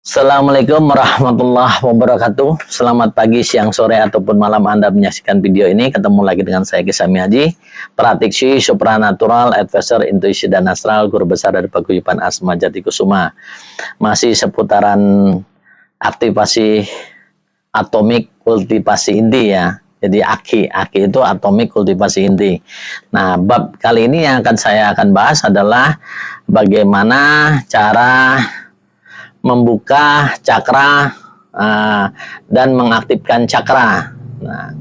Assalamualaikum warahmatullahi wabarakatuh. Selamat pagi, siang, sore, ataupun malam Anda menyaksikan video ini. Ketemu lagi dengan saya Kisami Haji, praktisi supranatural, advisor, intuisi, dan astral, guru besar dari Paguyuban Asma Jati Kusuma. Masih seputaran aktivasi atomik kultivasi inti ya. Jadi aki itu atomik kultivasi inti. Nah, bab kali ini yang saya akan bahas adalah bagaimana cara membuka cakra dan mengaktifkan cakra. Nah,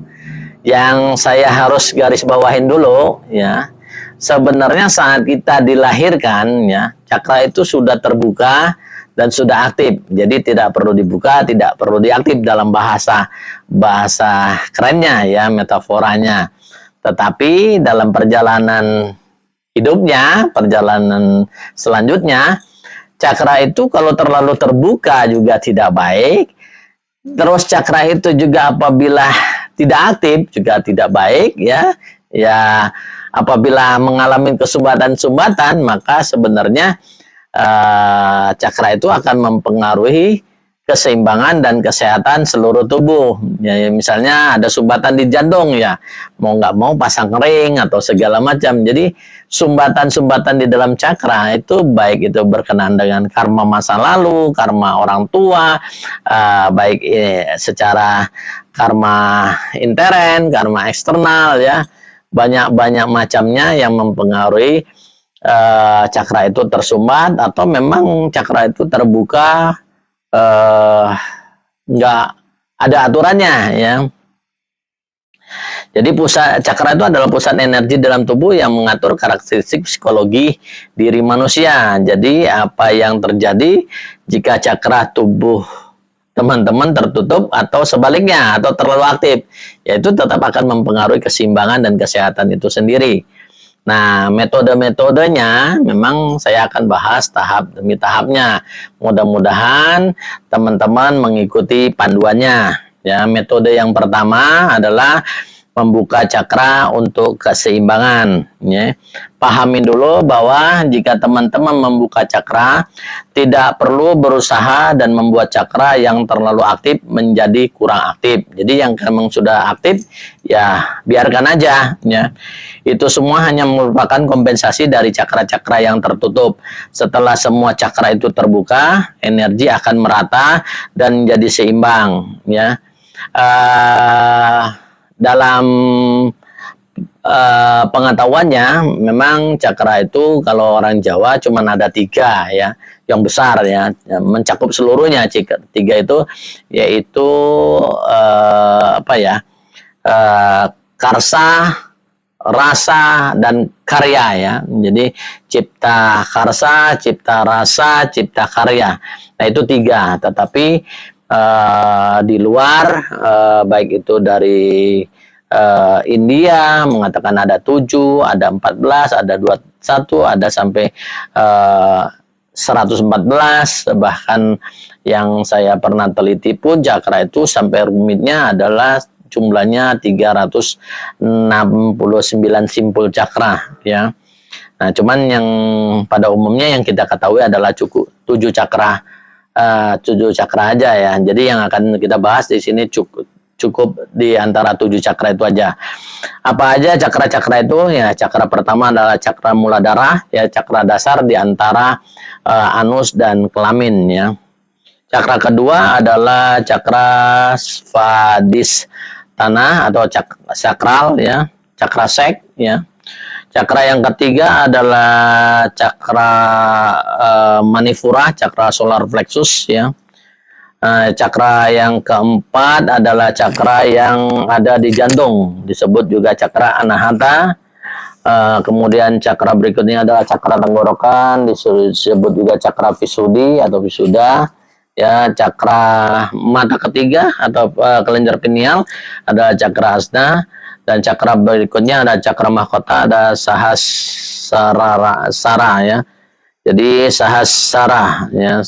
yang saya harus garis bawahin dulu ya, sebenarnya saat kita dilahirkan ya, cakra itu sudah terbuka dan sudah aktif. Jadi tidak perlu dibuka, tidak perlu diaktif dalam bahasa kerennya ya, metaforanya. Tetapi dalam perjalanan hidupnya, perjalanan selanjutnya, cakra itu kalau terlalu terbuka juga tidak baik. Terus cakra itu juga apabila tidak aktif juga tidak baik ya. Ya, apabila mengalami kesumbatan-sumbatan maka sebenarnya cakra itu akan mempengaruhi keseimbangan dan kesehatan seluruh tubuh. Ya, misalnya ada sumbatan di jantung ya, mau nggak mau pasang ring atau segala macam. Jadi sumbatan-sumbatan di dalam cakra itu baik itu berkenaan dengan karma masa lalu, karma orang tua, baik secara karma intern, karma eksternal ya, banyak macamnya yang mempengaruhi cakra itu tersumbat atau memang cakra itu terbuka. Nggak ada aturannya ya. Jadi pusat cakra itu adalah pusat energi dalam tubuh yang mengatur karakteristik psikologi diri manusia. Jadi apa yang terjadi jika cakra tubuh teman-teman tertutup atau sebaliknya atau terlalu aktif, yaitu tetap akan mempengaruhi keseimbangan dan kesehatan itu sendiri. Nah, metode-metodenya memang saya akan bahas tahap demi tahapnya. Mudah-mudahan teman-teman mengikuti panduannya. Ya, metode yang pertama adalah membuka cakra untuk keseimbangan. Ya. Pahamin dulu bahwa jika teman-teman membuka cakra, tidak perlu berusaha dan membuat cakra yang terlalu aktif menjadi kurang aktif. Jadi yang memang sudah aktif, ya biarkan aja. Ya. Itu semua hanya merupakan kompensasi dari cakra-cakra yang tertutup. Setelah semua cakra itu terbuka, energi akan merata dan menjadi seimbang. Ya. Dalam pengetahuannya memang cakra itu kalau orang Jawa cuma ada 3 ya, yang besar ya, mencakup seluruhnya. 3 itu yaitu apa ya, karsa, rasa, dan karya ya. Jadi cipta karsa, cipta rasa, cipta karya. Nah itu 3. Tetapi di luar baik itu dari India mengatakan ada 7, ada 14, ada 21, ada sampai 114. Bahkan yang saya pernah teliti pun cakra itu sampai rumitnya adalah jumlahnya 369 simpul cakra ya. Nah, cuman yang pada umumnya yang kita ketahui adalah cukup 7 cakra. 7 cakra aja ya. Jadi yang akan kita bahas di sini cukup di antara 7 cakra itu aja. Apa aja cakra-cakra itu? Ya, cakra pertama adalah cakra muladhara ya, cakra dasar di antara anus dan kelamin ya. Cakra kedua adalah cakra svadhisthana atau sakral ya, cakra sek ya. Cakra yang ketiga adalah cakra manipura, cakra solar plexus ya. Cakra yang keempat adalah cakra yang ada di jantung, disebut juga cakra anahata. Kemudian cakra berikutnya adalah cakra tenggorokan, disebut juga cakra visudi atau visuda. Ya, cakra mata ketiga atau kelenjar pineal adalah cakra asna. Dan cakra berikutnya ada cakra mahkota, ada sahasrara ya. Jadi sahasrara ya,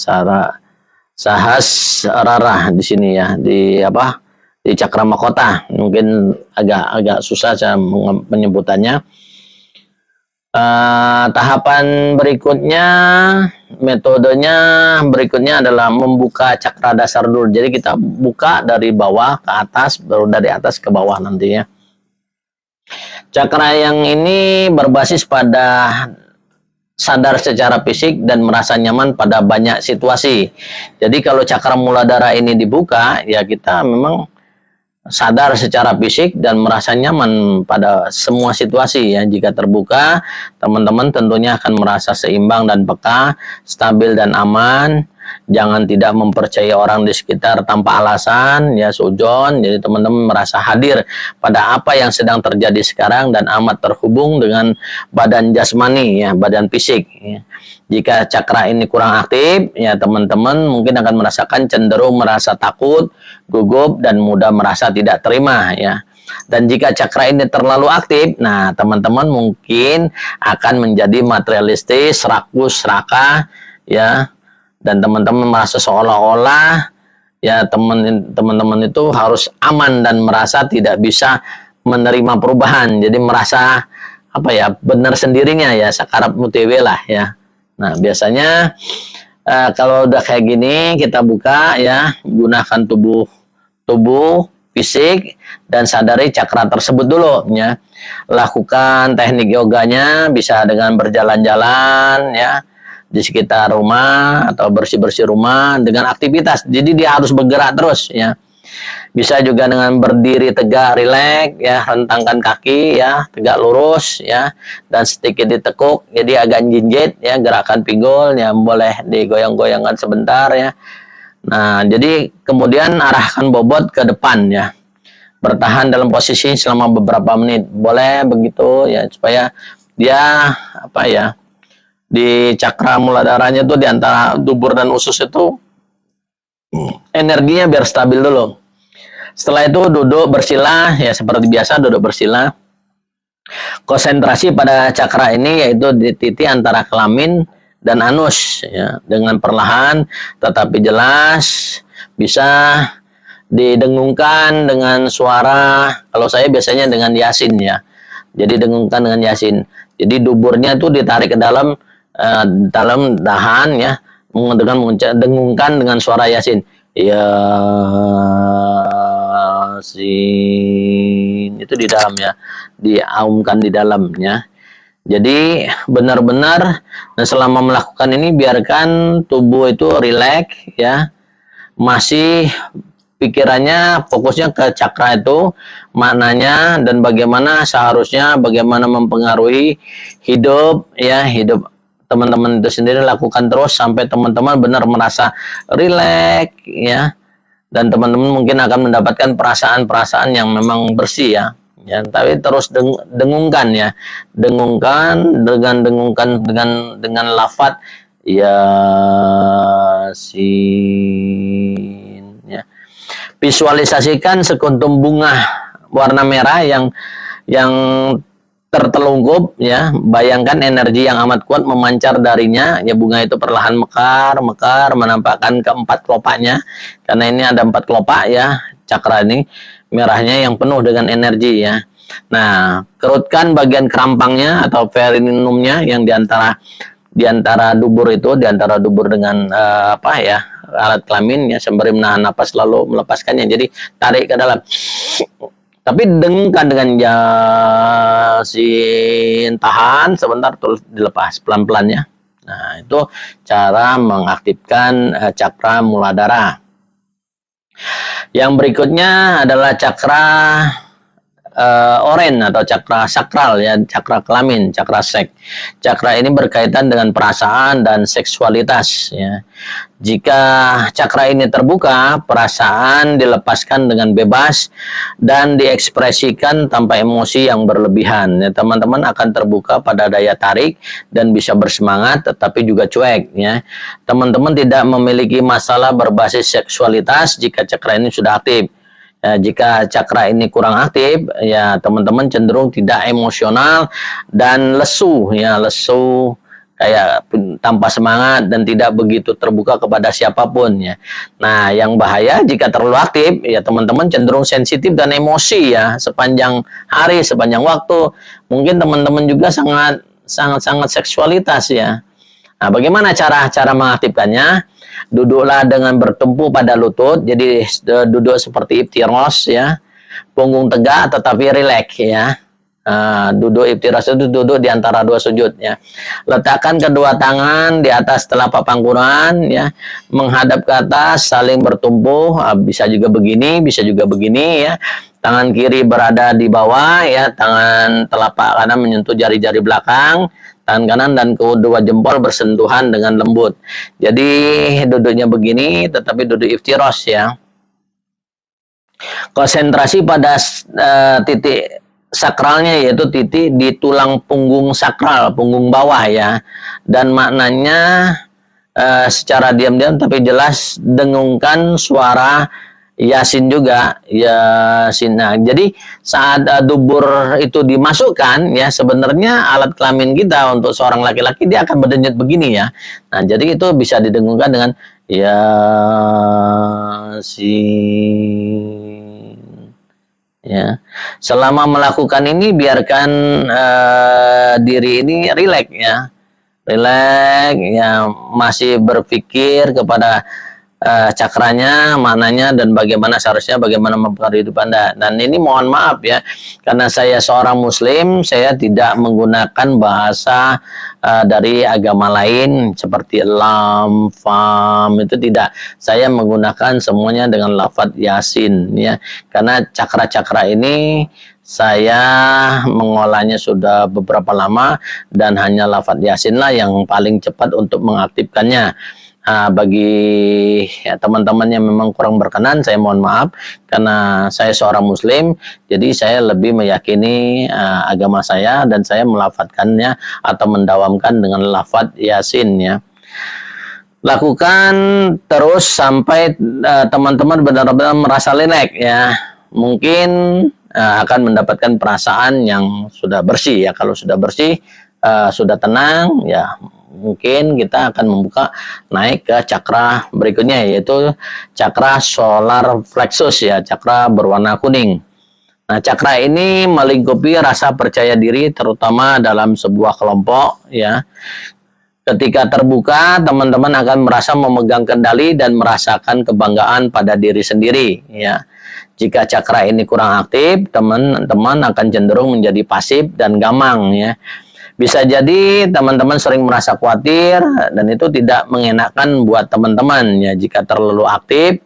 sahasrara di sini ya, di apa? Di cakra mahkota. Mungkin agak susah saya menyebutannya. Tahapan berikutnya, metodenya berikutnya adalah membuka cakra dasar dulu. Jadi kita buka dari bawah ke atas, baru dari atas ke bawah nantinya. Cakra yang ini berbasis pada sadar secara fisik dan merasa nyaman pada banyak situasi. Jadi kalau cakra muladhara ini dibuka, ya kita memang sadar secara fisik dan merasa nyaman pada semua situasi ya. Jika terbuka, teman-teman tentunya akan merasa seimbang dan peka, stabil dan aman. Jangan tidak mempercayai orang di sekitar tanpa alasan ya, sujon. Jadi teman-teman merasa hadir pada apa yang sedang terjadi sekarang dan amat terhubung dengan badan jasmani ya, badan fisik ya. Jika cakra ini kurang aktif, ya teman-teman mungkin akan merasakan cenderung merasa takut, gugup, dan mudah merasa tidak terima ya. Dan jika cakra ini terlalu aktif, nah teman-teman mungkin akan menjadi materialistis, rakus, serakah ya. Dan teman-teman merasa seolah-olah ya teman-teman itu harus aman dan merasa tidak bisa menerima perubahan. Jadi merasa apa ya, benar sendirinya ya, sakarap mutewe lah ya. Nah, biasanya kalau udah kayak gini kita buka ya, gunakan tubuh fisik dan sadari cakra tersebut dulu ya. Lakukan teknik yoganya bisa dengan berjalan-jalan ya di sekitar rumah atau bersih-bersih rumah dengan aktivitas. Jadi dia harus bergerak terus ya. Bisa juga dengan berdiri tegak, rileks ya, rentangkan kaki ya, tegak lurus ya, dan sedikit ditekuk jadi agak jinjit ya, gerakan pinggul ya, boleh digoyang-goyangkan sebentar ya. Nah, jadi kemudian arahkan bobot ke depan ya. Bertahan dalam posisi selama beberapa menit. Boleh begitu ya, supaya dia apa ya, di cakra muladharanya tuh di antara dubur dan usus itu energinya biar stabil dulu. Setelah itu duduk bersila ya, seperti biasa duduk bersila. Konsentrasi pada cakra ini yaitu di titik antara kelamin dan anus ya, dengan perlahan tetapi jelas bisa didengungkan dengan suara. Kalau saya biasanya dengan yasin ya. Jadi dengungkan dengan yasin. Jadi duburnya itu ditarik ke dalam dalam dahan ya, dengan dengungkan dengan suara yasin. Yasin itu di dalam ya, diaumkan di dalamnya. Jadi benar-benar selama melakukan ini biarkan tubuh itu rileks ya, masih pikirannya fokusnya ke cakra itu, maknanya dan bagaimana seharusnya, bagaimana mempengaruhi hidup ya, hidup teman-teman itu sendiri. Lakukan terus sampai teman-teman benar merasa rileks ya, dan teman-teman mungkin akan mendapatkan perasaan-perasaan yang memang bersih ya. Ya, tapi terus dengungkan ya, dengungkan dengan lafaz yasin ya. Visualisasikan sekuntum bunga warna merah yang tertelungkup ya, bayangkan energi yang amat kuat memancar darinya ya. Bunga itu perlahan mekar menampakkan keempat kelopaknya, karena ini ada 4 kelopak ya cakra ini merahnya yang penuh dengan energi ya. Nah, kerutkan bagian kerampangnya atau perineumnya yang diantara dubur itu, diantara dubur dengan apa ya, alat kelamin ya, sembari menahan napas lalu melepaskannya. Jadi tarik ke dalam, tapi dengungkan dengan yasin, tahan sebentar terus dilepas pelan-pelan ya. Nah, itu cara mengaktifkan cakra muladhara. Yang berikutnya adalah cakra oren atau cakra sakral ya, cakra kelamin, cakra seks. Cakra ini berkaitan dengan perasaan dan seksualitas ya. Jika cakra ini terbuka, perasaan dilepaskan dengan bebas dan diekspresikan tanpa emosi yang berlebihan. Ya, teman-teman akan terbuka pada daya tarik dan bisa bersemangat tetapi juga cuek ya. Teman-teman tidak memiliki masalah berbasis seksualitas jika cakra ini sudah aktif. Ya, jika cakra ini kurang aktif, ya teman-teman cenderung tidak emosional dan lesu ya, lesu kayak tanpa semangat dan tidak begitu terbuka kepada siapapun ya. Nah, yang bahaya jika terlalu aktif ya, teman-teman cenderung sensitif dan emosi ya sepanjang hari, sepanjang waktu. Mungkin teman-teman juga sangat sangat seksualitas ya. Nah, bagaimana cara mengaktifkannya? Duduklah dengan bertumpu pada lutut, jadi duduk seperti iftiros ya, punggung tegak tetapi rileks ya. Duduk iftiros itu duduk di antara dua sujud ya. Letakkan kedua tangan di atas telapak pangkuran ya, menghadap ke atas, saling bertumpu. Bisa juga begini, bisa juga begini ya. Tangan kiri berada di bawah ya, tangan telapak kanan menyentuh jari-jari belakang, tangan kanan dan kedua jempol bersentuhan dengan lembut. Jadi duduknya begini tetapi duduk iftiros ya. Konsentrasi pada titik sakralnya, yaitu titik di tulang punggung sakral, punggung bawah ya. Dan maknanya secara diam-diam tapi jelas dengungkan suara Yasin juga, Yasin. Nah, jadi saat dubur itu dimasukkan ya, sebenarnya alat kelamin kita untuk seorang laki-laki dia akan berdenyut begini ya. Nah, jadi itu bisa didengungkan dengan Yasin. Ya, selama melakukan ini biarkan diri ini rileks ya, rileks ya, masih berpikir kepada cakranya, maknanya dan bagaimana seharusnya bagaimana mempengaruhi hidup Anda. Dan ini mohon maaf ya, karena saya seorang muslim, saya tidak menggunakan bahasa dari agama lain seperti lam, fam, itu tidak. Saya menggunakan semuanya dengan lafadz Yasin ya. Karena cakra-cakra ini saya mengolahnya sudah beberapa lama dan hanya lafadz Yasin lah yang paling cepat untuk mengaktifkannya. Bagi teman-teman yang memang kurang berkenan, saya mohon maaf karena saya seorang muslim, jadi saya lebih meyakini agama saya dan saya melafadzkannya atau mendawamkan dengan lafadz Yasin ya. Lakukan terus sampai teman-teman benar-benar merasa rileks ya. Mungkin akan mendapatkan perasaan yang sudah bersih ya. Kalau sudah bersih, sudah tenang ya, mungkin kita akan membuka naik ke cakra berikutnya, yaitu cakra solar plexus ya, cakra berwarna kuning. Nah, cakra ini melingkupi rasa percaya diri terutama dalam sebuah kelompok ya. Ketika terbuka, teman-teman akan merasa memegang kendali dan merasakan kebanggaan pada diri sendiri ya. Jika cakra ini kurang aktif, teman-teman akan cenderung menjadi pasif dan gamang ya. Bisa jadi teman-teman sering merasa khawatir dan itu tidak mengenakan buat teman-teman ya. Jika terlalu aktif,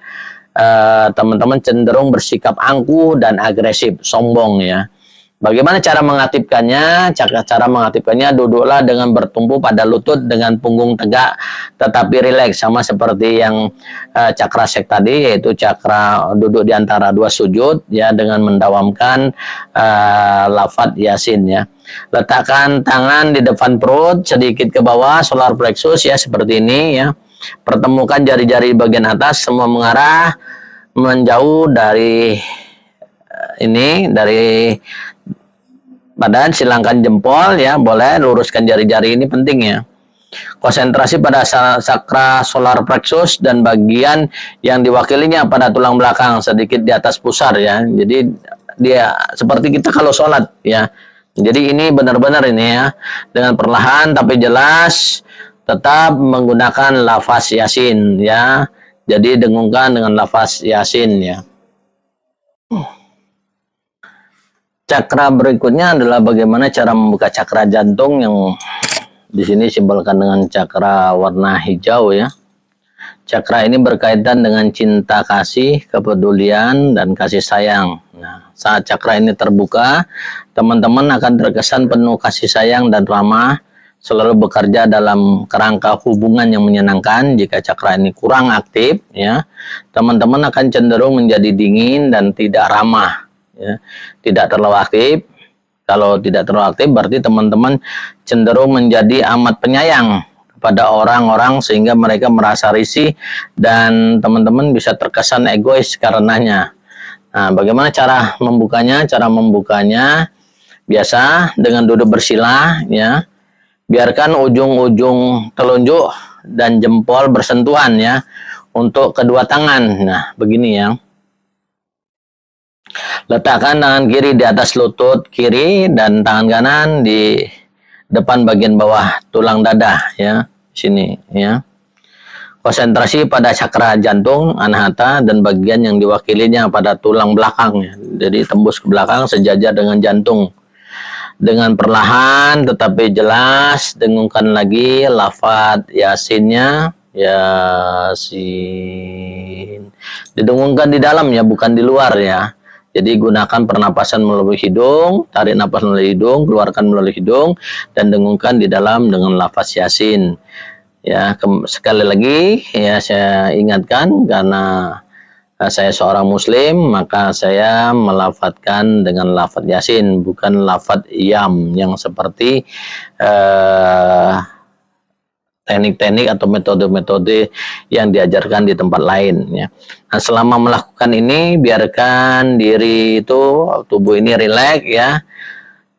teman-teman cenderung bersikap angkuh dan agresif, sombong ya. Bagaimana cara mengaktifkannya? Cara mengaktifkannya, duduklah dengan bertumpu pada lutut dengan punggung tegak tetapi rileks, sama seperti yang cakra sek tadi, yaitu cakra duduk di antara dua sujud ya, dengan mendawamkan lafadz Yasin ya. Letakkan tangan di depan perut sedikit ke bawah, solar plexus ya, seperti ini ya. Pertemukan jari-jari bagian atas semua mengarah menjauh dari dari badan. Silangkan jempol ya, boleh luruskan jari-jari, ini penting ya. Konsentrasi pada sakra solar plexus dan bagian yang diwakilinya pada tulang belakang sedikit di atas pusar ya. Jadi dia seperti kita kalau sholat ya. Jadi ini benar-benar ini ya, dengan perlahan tapi jelas, tetap menggunakan lafaz Yasin ya. Jadi dengungkan dengan lafaz Yasin ya. Cakra berikutnya adalah bagaimana cara membuka cakra jantung, yang di sini simbolkan dengan cakra warna hijau ya. Cakra ini berkaitan dengan cinta kasih, kepedulian, dan kasih sayang. Nah, saat cakra ini terbuka, teman-teman akan terkesan penuh kasih sayang dan ramah, selalu bekerja dalam kerangka hubungan yang menyenangkan. Jika cakra ini kurang aktif, ya, teman-teman akan cenderung menjadi dingin dan tidak ramah. Ya, tidak terlalu aktif. Kalau tidak terlalu aktif, berarti teman-teman cenderung menjadi amat penyayang pada orang-orang sehingga mereka merasa risih dan teman-teman bisa terkesan egois karenanya. Nah, bagaimana cara membukanya? Cara membukanya biasa dengan duduk bersila ya. Biarkan ujung-ujung telunjuk dan jempol bersentuhan ya untuk kedua tangan. Nah, begini ya. Letakkan tangan kiri di atas lutut kiri dan tangan kanan di depan bagian bawah tulang dada ya, sini ya. Konsentrasi pada cakra jantung, anahata, dan bagian yang diwakilinya pada tulang belakang ya. Jadi tembus ke belakang sejajar dengan jantung. Dengan perlahan tetapi jelas dengungkan lagi lafaz Yasinnya, Yasin. Didengungkan di dalam ya, bukan di luar ya. Jadi gunakan pernapasan melalui hidung, tarik napas melalui hidung, keluarkan melalui hidung, dan dengungkan di dalam dengan lafaz Yasin. Ya, sekali lagi ya saya ingatkan, karena saya seorang muslim, maka saya melafadzkan dengan lafadz Yasin, bukan lafadz Yam yang seperti teknik-teknik atau metode-metode yang diajarkan di tempat lain ya. Nah, selama melakukan ini biarkan diri itu, tubuh ini rileks ya.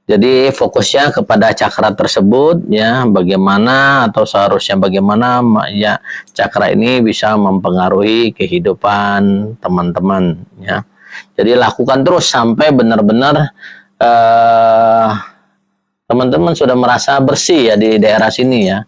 Jadi fokusnya kepada cakra tersebut ya, bagaimana atau seharusnya bagaimana ya cakra ini bisa mempengaruhi kehidupan teman-teman ya. Jadi lakukan terus sampai benar-benar teman-teman sudah merasa bersih ya di daerah sini ya.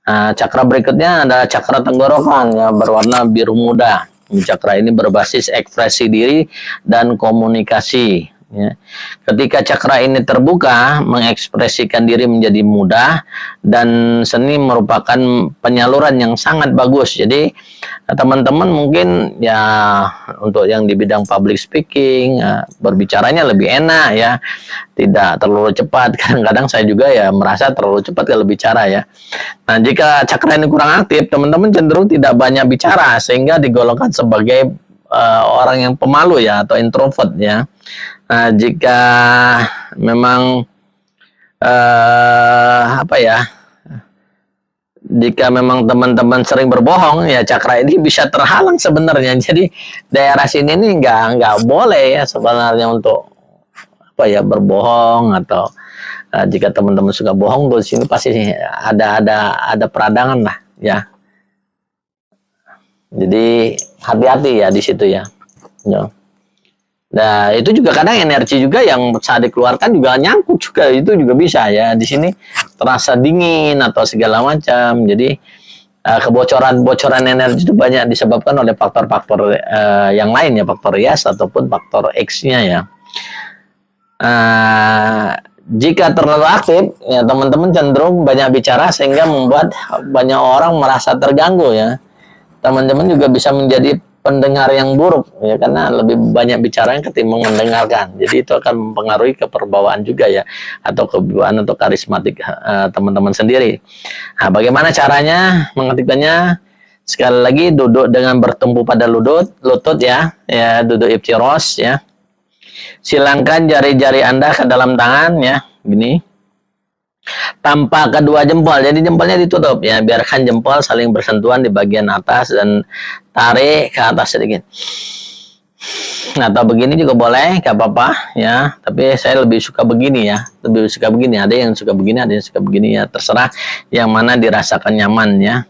Nah, cakra berikutnya ada cakra tenggorokan ya, berwarna biru muda. Cakra ini berbasis ekspresi diri dan komunikasi. Ya. Ketika cakra ini terbuka, mengekspresikan diri menjadi mudah, dan seni merupakan penyaluran yang sangat bagus. Jadi teman-teman mungkin ya untuk yang di bidang public speaking berbicaranya lebih enak ya, tidak terlalu cepat. Kadang-kadang saya juga ya merasa terlalu cepat kalau bicara ya. Nah, jika cakra ini kurang aktif, teman-teman cenderung tidak banyak bicara sehingga digolongkan sebagai orang yang pemalu ya atau introvert ya. Nah, jika memang jika memang teman-teman sering berbohong ya, cakra ini bisa terhalang sebenarnya. Jadi daerah sini ini nggak boleh ya sebenarnya untuk berbohong, atau jika teman-teman suka bohong tuh sini pasti ada peradangan lah ya. Jadi hati-hati ya di situ ya. Nah, itu juga kadang energi juga yang saat dikeluarkan juga nyangkut juga, itu juga bisa ya. Di sini terasa dingin atau segala macam. Jadi kebocoran energi itu banyak disebabkan oleh faktor-faktor yang lain ya, faktor rias ataupun faktor X-nya ya. Jika terlalu aktif ya, teman-teman cenderung banyak bicara sehingga membuat banyak orang merasa terganggu ya. Teman-teman juga bisa menjadi pendengar yang buruk ya, karena lebih banyak bicara ketimbang mendengarkan. Jadi itu akan mempengaruhi keperbawaan juga ya, atau kewibawaan atau karismatik teman-teman sendiri. Nah, bagaimana caranya mengaktifkannya? Sekali lagi, duduk dengan bertumpu pada lutut ya, duduk iftiros ya. Silangkan jari-jari Anda ke dalam tangan ya, gini. Tanpa kedua jempol, jadi jempolnya ditutup ya, biarkan jempol saling bersentuhan di bagian atas dan tarik ke atas sedikit. Atau begini juga boleh, gak apa-apa ya, tapi saya lebih suka begini ya, lebih suka begini. Ada yang suka begini, ada yang suka begini ya, terserah yang mana dirasakan nyaman ya.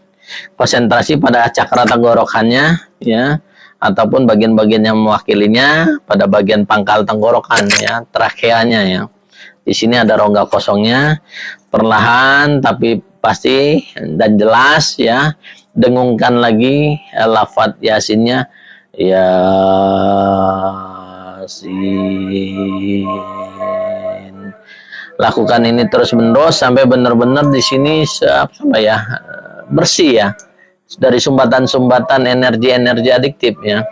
Konsentrasi pada cakra tenggorokannya ya, ataupun bagian-bagian yang mewakilinya pada bagian pangkal tenggorokan ya, trakeanya ya. Di sini ada rongga kosongnya, perlahan tapi pasti dan jelas ya. Dengungkan lagi lafadz Yasinnya, Yasin. Lakukan ini terus-menerus sampai benar-benar di sini bersih ya dari sumbatan-sumbatan energi-energi adiktif ya.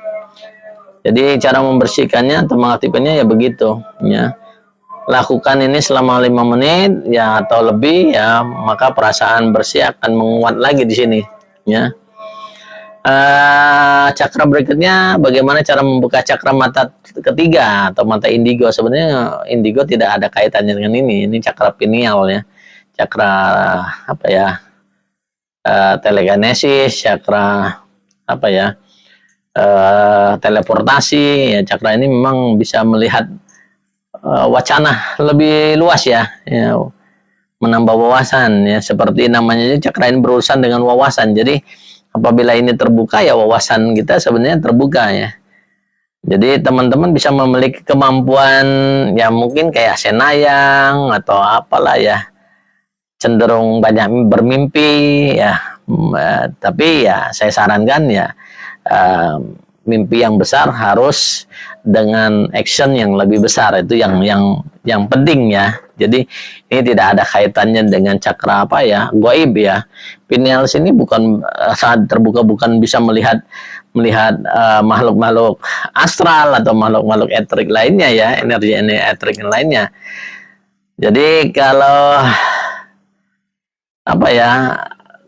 Jadi cara membersihkannya atau mengaktifkannya ya begitu ya. Lakukan ini selama 5 menit ya atau lebih ya, maka perasaan bersih akan menguat lagi di sini ya. Cakra berikutnya, bagaimana cara membuka cakra mata ketiga atau mata indigo. Sebenarnya indigo tidak ada kaitannya dengan ini cakra pineal ya, cakra telekinesis, cakra teleportasi ya. Cakra ini memang bisa melihat wacana lebih luas ya, menambah wawasan ya, seperti namanya cakra ini berurusan dengan wawasan. Jadi apabila ini terbuka ya, wawasan kita sebenarnya terbuka ya. Jadi teman-teman bisa memiliki kemampuan ya, mungkin kayak senayang atau apalah ya, cenderung banyak bermimpi ya. Tapi ya saya sarankan ya, mimpi yang besar harus dengan action yang lebih besar, itu yang penting ya. Jadi ini tidak ada kaitannya dengan cakra apa ya, gaib ya. Pineal ini bukan saat terbuka, bukan bisa melihat makhluk-makhluk astral atau makhluk-makhluk etrik lainnya ya, energi etrik lainnya. Jadi kalau apa ya,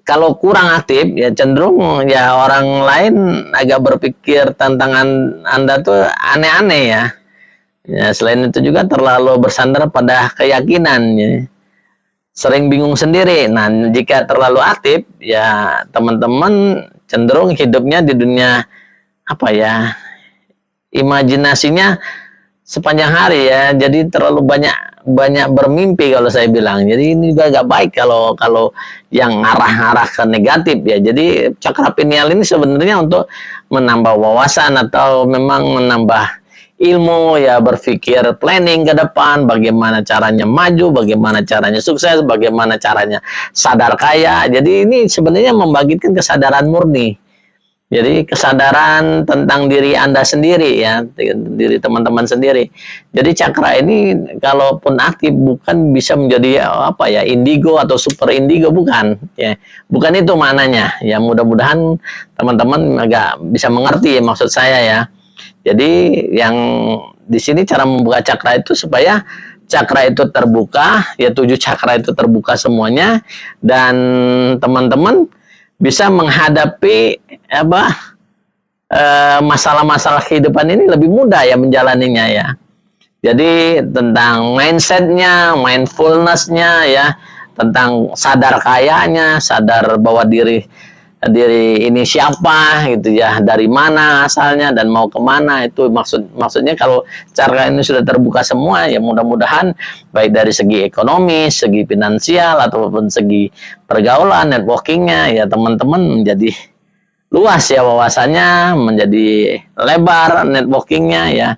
kalau kurang aktif ya cenderung ya orang lain agak berpikir tantangan Anda tuh aneh-aneh ya. Ya, selain itu juga terlalu bersandar pada keyakinan ya. Sering bingung sendiri. Nah, jika terlalu aktif ya teman-teman cenderung hidupnya di dunia apa ya, imajinasinya sepanjang hari ya. Jadi terlalu banyak bermimpi kalau saya bilang. Jadi ini juga agak baik kalau yang arah-arah ke negatif ya. Jadi cakra pineal ini sebenarnya untuk menambah wawasan atau memang menambah ilmu ya, berpikir planning ke depan, bagaimana caranya maju, bagaimana caranya sukses, bagaimana caranya sadar kaya. Jadi ini sebenarnya membangkitkan kesadaran murni. Jadi kesadaran tentang diri Anda sendiri ya, diri teman-teman sendiri. Jadi cakra ini kalaupun aktif bukan bisa menjadi apa ya, indigo atau super indigo, bukan ya. Bukan itu maknanya. Ya mudah-mudahan teman-teman agak bisa mengerti ya maksud saya ya. Jadi yang di sini cara membuka cakra itu supaya cakra itu terbuka, ya 7 cakra itu terbuka semuanya, dan teman-teman bisa menghadapi apa masalah-masalah kehidupan ini lebih mudah ya menjalaninya ya. Jadi tentang mindsetnya, mindfulnessnya ya, tentang sadar kayanya, sadar bahwa diri ini siapa gitu ya, dari mana asalnya dan mau kemana. Itu maksudnya kalau cara ini sudah terbuka semua ya, mudah-mudahan baik dari segi ekonomi, segi finansial ataupun segi pergaulan, networkingnya ya teman-teman menjadi luas ya wawasannya, menjadi lebar networkingnya ya,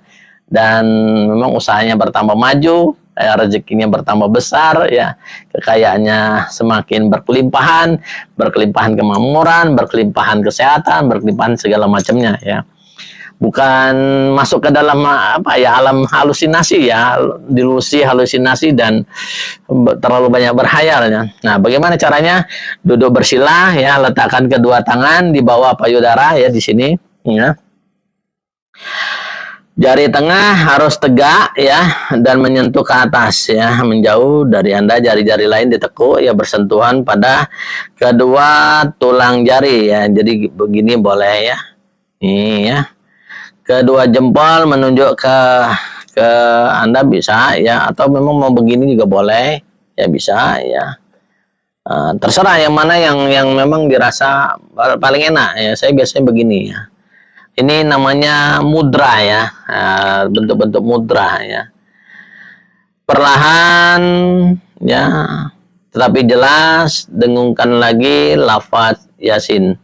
dan memang usahanya bertambah maju ya, rezekinya bertambah besar ya, kekayaannya semakin berkelimpahan kemakmuran, berkelimpahan kesehatan, berkelimpahan segala macamnya ya. Bukan masuk ke dalam apa ya, alam halusinasi ya, dilusi halusinasi dan terlalu banyak berhayal ya. Nah, bagaimana caranya? Duduk bersila ya, letakkan kedua tangan di bawah payudara ya, di sini ya. Jari tengah harus tegak ya, dan menyentuh ke atas ya, menjauh dari Anda. Jari-jari lain ditekuk ya, bersentuhan pada kedua tulang jari ya. Jadi begini boleh ya. Ini ya. Kedua jempol menunjuk ke Anda bisa ya, atau memang mau begini juga boleh ya, bisa ya. Terserah yang mana yang memang dirasa paling enak ya. Saya biasanya begini ya. Ini namanya mudra ya, bentuk-bentuk mudra ya. Perlahan ya, tetapi jelas dengungkan lagi lafaz Yasin.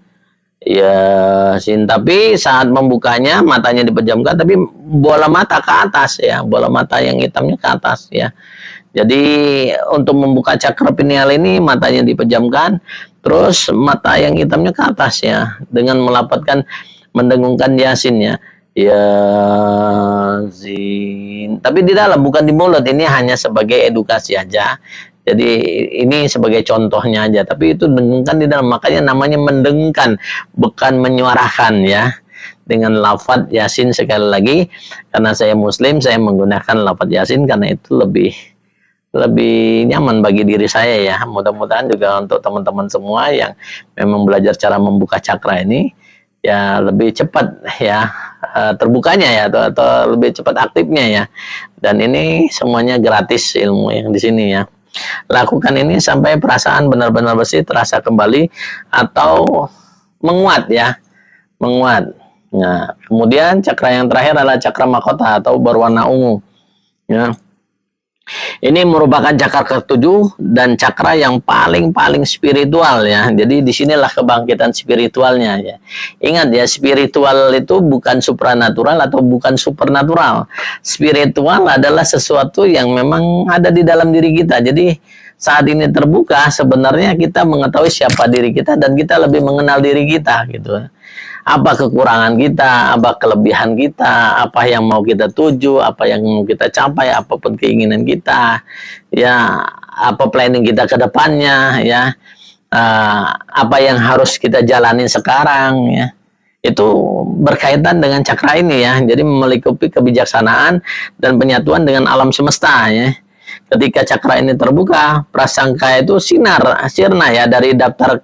Yasin, tapi saat membukanya matanya dipejamkan, tapi bola mata ke atas ya, bola mata yang hitamnya ke atas ya. Jadi untuk membuka cakra pineal ini matanya dipejamkan, terus mata yang hitamnya ke atas ya, dengan melafazkan, mendengungkan Yasin ya. Yasin. Tapi di dalam, bukan di mulut. Ini hanya sebagai edukasi aja. Jadi ini sebagai contohnya aja. Tapi itu dengungkan di dalam. Makanya namanya mendengungkan, bukan menyuarakan ya. Dengan lafaz Yasin sekali lagi. Karena saya Muslim, saya menggunakan lafaz Yasin karena itu lebih nyaman bagi diri saya ya. Mudah-mudahan juga untuk teman-teman semua yang memang belajar cara membuka cakra ini ya lebih cepat ya terbukanya ya, atau lebih cepat aktifnya ya. Dan ini semuanya gratis ilmu yang di sini ya. Lakukan ini sampai perasaan benar-benar bersih, terasa kembali atau menguat ya, menguat. Nah, kemudian cakra yang terakhir adalah cakra mahkota atau berwarna ungu ya. Ini merupakan cakra ke-7 dan cakra yang paling spiritual ya. Jadi disinilah kebangkitan spiritualnya ya. Ingat ya, spiritual itu bukan supranatural atau bukan supernatural. Spiritual adalah sesuatu yang memang ada di dalam diri kita. Jadi saat ini terbuka, sebenarnya kita mengetahui siapa diri kita dan kita lebih mengenal diri kita gitu. Apa kekurangan kita, apa kelebihan kita, apa yang mau kita tuju, apa yang mau kita capai, apapun keinginan kita, ya, apa planning kita ke depannya, ya, apa yang harus kita jalani sekarang, ya. Itu berkaitan dengan cakra ini ya. Jadi melingkupi kebijaksanaan dan penyatuan dengan alam semesta ya. Ketika cakra ini terbuka, prasangka itu sirna ya dari daftar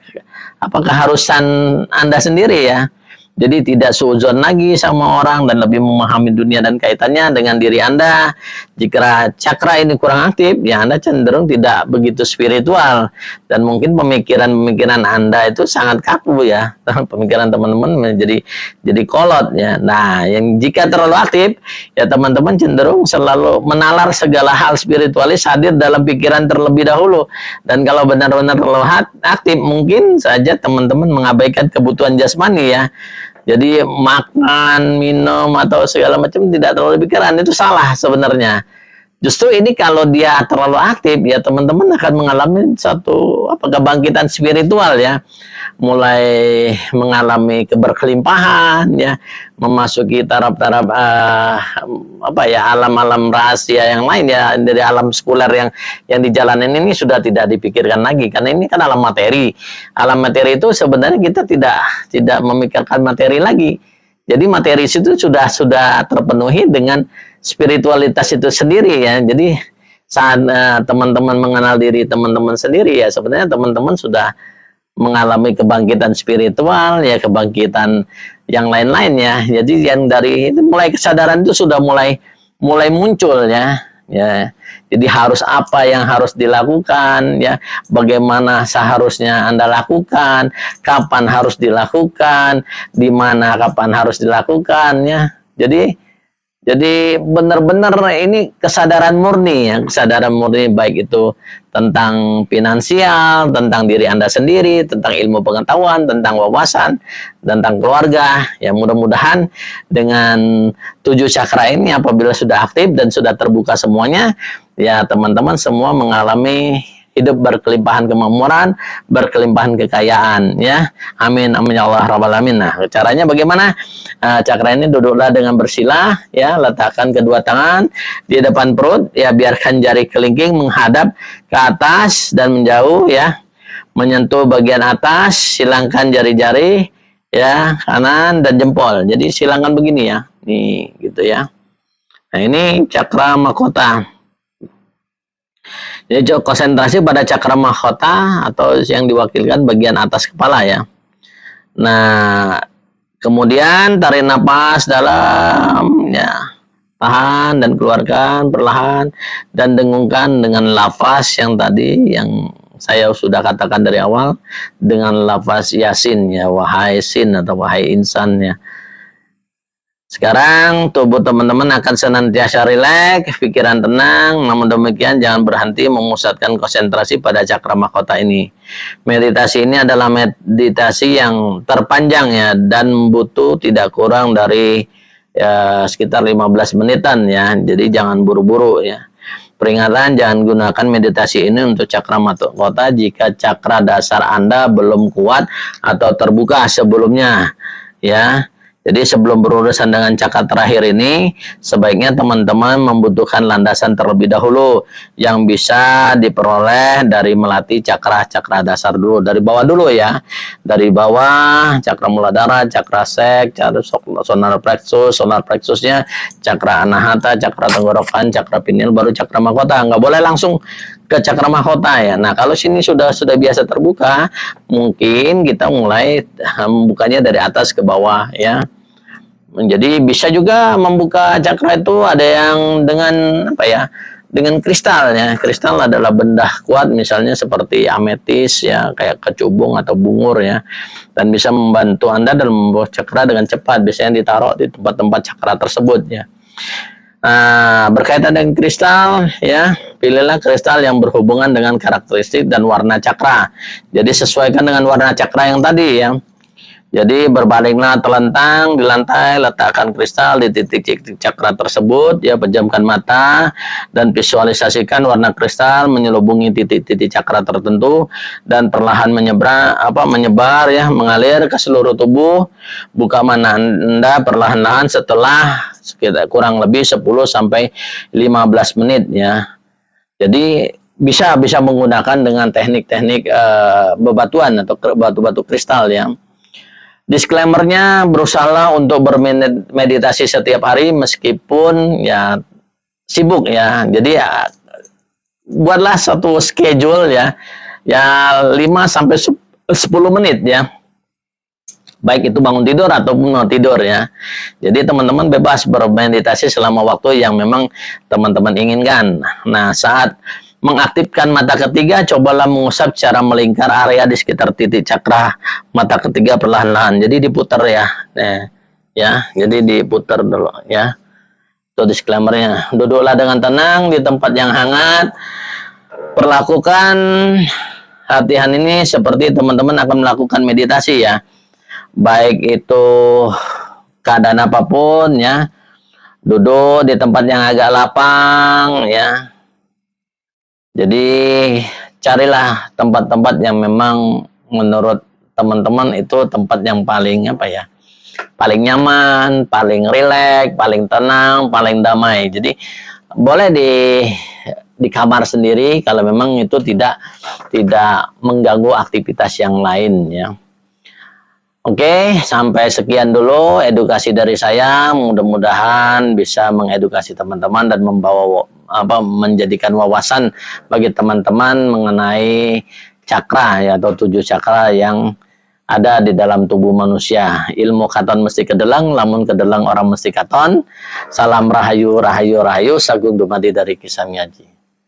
apa keharusan Anda sendiri ya. Jadi tidak suudzon lagi sama orang dan lebih memahami dunia dan kaitannya dengan diri Anda. Jika cakra ini kurang aktif, ya Anda cenderung tidak begitu spiritual. Dan mungkin pemikiran-pemikiran Anda itu sangat kaku ya. Pemikiran teman-teman jadi kolot ya. Nah, yang jika terlalu aktif, ya teman-teman cenderung selalu menalar segala hal spiritualis hadir dalam pikiran terlebih dahulu. Dan kalau benar-benar terlalu aktif, mungkin saja teman-teman mengabaikan kebutuhan jasmani ya. Jadi makan, minum atau segala macam tidak terlalu pikiran, itu salah sebenarnya. Justru ini kalau dia terlalu aktif ya teman-teman akan mengalami satu kebangkitan spiritual ya. Mulai mengalami keberkelimpahan ya, memasuki taraf-taraf alam-alam rahasia yang lain ya, dari alam sekuler yang dijalanin ini sudah tidak dipikirkan lagi karena ini kan alam materi. Alam materi itu sebenarnya kita tidak memikirkan materi lagi. Jadi materi itu sudah terpenuhi dengan spiritualitas itu sendiri ya. Jadi saat teman-teman mengenal diri teman-teman sendiri ya, sebenarnya teman-teman sudah mengalami kebangkitan spiritual ya, kebangkitan yang lain-lain ya. Jadi yang dari itu mulai kesadaran itu sudah mulai muncul ya. Jadi harus apa yang harus dilakukan ya, bagaimana seharusnya Anda lakukan, kapan harus dilakukan, di mana kapan harus dilakukan ya. Jadi benar-benar ini kesadaran murni ya, kesadaran murni baik itu tentang finansial, tentang diri Anda sendiri, tentang ilmu pengetahuan, tentang wawasan, tentang keluarga. Ya mudah-mudahan dengan 7 cakra ini apabila sudah aktif dan sudah terbuka semuanya, ya teman-teman semua mengalami hidup berkelimpahan kemakmuran, berkelimpahan kekayaan ya. Amin amin ya Allah rabbal alamin. Nah, caranya bagaimana? Cakra ini duduklah dengan bersila ya, letakkan kedua tangan di depan perut ya, biarkan jari kelingking menghadap ke atas dan menjauh ya, menyentuh bagian atas, silangkan jari-jari ya, kanan dan jempol. Jadi silangkan begini ya. Nih gitu ya. Nah, ini cakra mahkota. Jadi konsentrasi pada cakra mahkota atau yang diwakilkan bagian atas kepala ya. Nah, kemudian tarik nafas dalam ya, tahan dan keluarkan perlahan dan dengungkan dengan lafaz yang tadi yang saya sudah katakan dari awal, dengan lafaz Yasin ya, wahai sin atau wahai insan ya. Sekarang tubuh teman-teman akan senantiasa rileks, pikiran tenang, namun demikian jangan berhenti memusatkan konsentrasi pada cakra mahkota ini. Meditasi ini adalah meditasi yang terpanjang ya, dan butuh tidak kurang dari ya, sekitar 15 menitan ya. Jadi jangan buru-buru ya. Peringatan, jangan gunakan meditasi ini untuk cakra mahkota jika cakra dasar Anda belum kuat atau terbuka sebelumnya ya. Jadi sebelum berurusan dengan cakra terakhir ini, sebaiknya teman-teman membutuhkan landasan terlebih dahulu yang bisa diperoleh dari melatih cakra-cakra dasar dulu, dari bawah dulu ya. Dari bawah, cakra muladhara, cakra sek, cakra solar plexusnya, cakra anahata, cakra tenggorokan, cakra pineal, baru cakra mahkota. Nggak boleh langsung ke cakra mahkota ya. Nah, kalau sini sudah biasa terbuka, mungkin kita mulai membukanya dari atas ke bawah ya. Jadi bisa juga membuka cakra itu ada yang dengan apa ya? Dengan kristal ya. Kristal adalah benda kuat misalnya seperti ametis ya, kayak kecubung atau bungur ya. Dan bisa membantu Anda dalam membawa cakra dengan cepat, biasanya ditaruh di tempat-tempat cakra tersebut ya. Nah, berkaitan dengan kristal ya, pilihlah kristal yang berhubungan dengan karakteristik dan warna cakra. Jadi sesuaikan dengan warna cakra yang tadi ya. Jadi berbalinglah telentang di lantai, letakkan kristal di titik-titik cakra tersebut, ya, pejamkan mata dan visualisasikan warna kristal menyelubungi titik-titik cakra tertentu dan perlahan menyebar ya, mengalir ke seluruh tubuh. Buka mata Anda perlahan-lahan setelah sekitar kurang lebih 10 sampai 15 menit ya. Jadi bisa menggunakan dengan teknik-teknik bebatuan atau batu-batu kristal ya. Disclaimernya, berusaha untuk bermeditasi setiap hari meskipun ya sibuk ya. Jadi ya buatlah satu schedule ya. Ya 5 sampai 10 menit ya. Baik itu bangun tidur ataupun mau tidur ya. Jadi teman-teman bebas bermeditasi selama waktu yang memang teman-teman inginkan. Nah, saat mengaktifkan mata ketiga, cobalah mengusap cara melingkar area di sekitar titik cakra mata ketiga perlahan-lahan. Jadi diputar ya. Nah, ya, jadi diputar dulu ya. Itu disclaimernya. Duduklah dengan tenang di tempat yang hangat. Perlakukan latihan ini seperti teman-teman akan melakukan meditasi ya. Baik itu keadaan apapun ya. Duduk di tempat yang agak lapang ya. Jadi carilah tempat-tempat yang memang menurut teman-teman itu tempat yang paling paling nyaman, paling rileks, paling tenang, paling damai. Jadi boleh di kamar sendiri kalau memang itu tidak mengganggu aktivitas yang lain ya. Oke, sampai sekian dulu edukasi dari saya. Mudah-mudahan bisa mengedukasi teman-teman dan membawa menjadikan wawasan bagi teman-teman mengenai cakra ya, atau 7 cakra yang ada di dalam tubuh manusia. Ilmu katon mesti kedelang, lamun kedelang orang mesti katon. Salam rahayu, rahayu, rahayu. Sagung dumadi dari Kisah Miaji.